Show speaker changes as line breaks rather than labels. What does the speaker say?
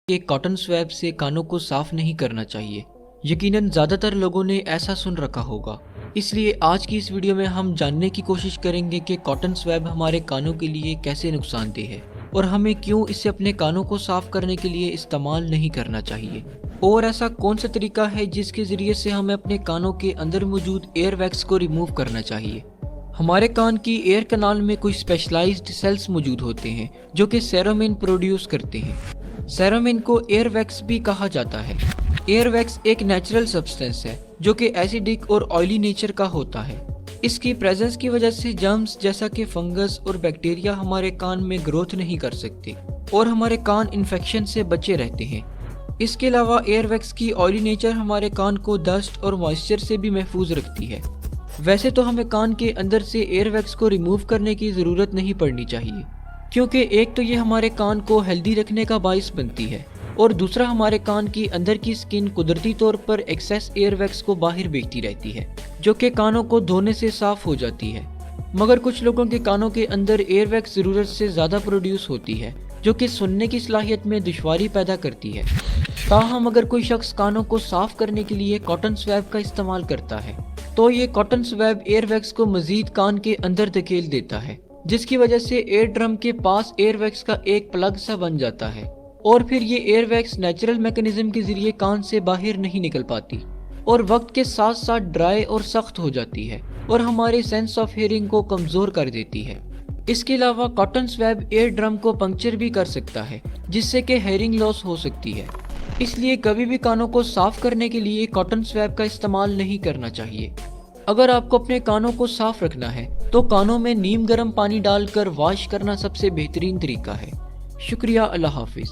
कि cotton swab से कानों को साफ नहीं करना चाहिए। यकीनन ज़्यादातर लोगों ने ऐसा सुन रखा होगा। इसलिए आज की इस वीडियो में हम जानने की कोशिश करेंगे कि कॉटन स्वैब हमारे कानों के लिए कैसे नुकसानदेह है और हमें क्यों इसे अपने कानों को साफ करने के लिए इस्तेमाल नहीं करना चाहिए, और ऐसा कौन सा तरीका है जिसके ज़रिए से हमें अपने कानों के अंदर मौजूद एयर वैक्स को रिमूव करना चाहिए। हमारे कान की एयर कनाल में कुछ स्पेशलाइज्ड सेल्स मौजूद होते हैं जो कि सेरोमिन प्रोड्यूस करते हैं। सेरोमिन को एयर वैक्स भी कहा जाता है। एयर वैक्स एक नेचुरल सब्सटेंस है जो कि एसिडिक और ऑयली नेचर का होता है। इसकी प्रेजेंस की वजह से जर्म्स जैसा कि फंगस और बैक्टीरिया हमारे कान में ग्रोथ नहीं कर सकते और हमारे कान इन्फेक्शन से बचे रहते हैं। इसके अलावा एयर वैक्स की ऑयली नेचर हमारे कान को डस्ट और मॉइस्चर से भी महफूज रखती है। वैसे तो हमें कान के अंदर से एयर वैक्स को रिमूव करने की ज़रूरत नहीं पड़नी चाहिए, क्योंकि एक तो ये हमारे कान को हेल्दी रखने का बाइस बनती है और दूसरा हमारे कान की अंदर की स्किन कुदरती तौर पर एक्सेस एयर वैक्स को बाहर भेजती रहती है जो कि कानों को धोने से साफ हो जाती है। मगर कुछ लोगों के कानों के अंदर एयर वैक्स ज़रूरत से ज़्यादा प्रोड्यूस होती है जो कि सुनने की सलाहियत में दुश्वारी पैदा करती है। ताहम अगर कोई शख्स कानों को साफ करने के लिए कॉटन स्वैब का इस्तेमाल करता है तो ये कॉटन स्वैब एयर वैक्स को मजीद कान के अंदर धकेल देता है, जिसकी वजह से एयर ड्रम के पास एयर वैक्स का एक प्लग सा बन जाता है और फिर ये एयर वैक्स नेचुरल मैकेनिज्म के जरिए कान से बाहर नहीं निकल पाती और वक्त के साथ साथ ड्राई और सख्त हो जाती है और हमारे सेंस ऑफ हियरिंग को कमज़ोर कर देती है। इसके अलावा कॉटन स्वैब एयर ड्रम को पंक्चर भी कर सकता है जिससे कि हेयरिंग लॉस हो सकती है। इसलिए कभी भी कानों को साफ करने के लिए कॉटन स्वैब का इस्तेमाल नहीं करना चाहिए। अगर आपको अपने कानों को साफ रखना है तो कानों में नीम गर्म पानी डालकर वॉश करना सबसे बेहतरीन तरीका है। शुक्रिया, अल्लाह हाफिज़।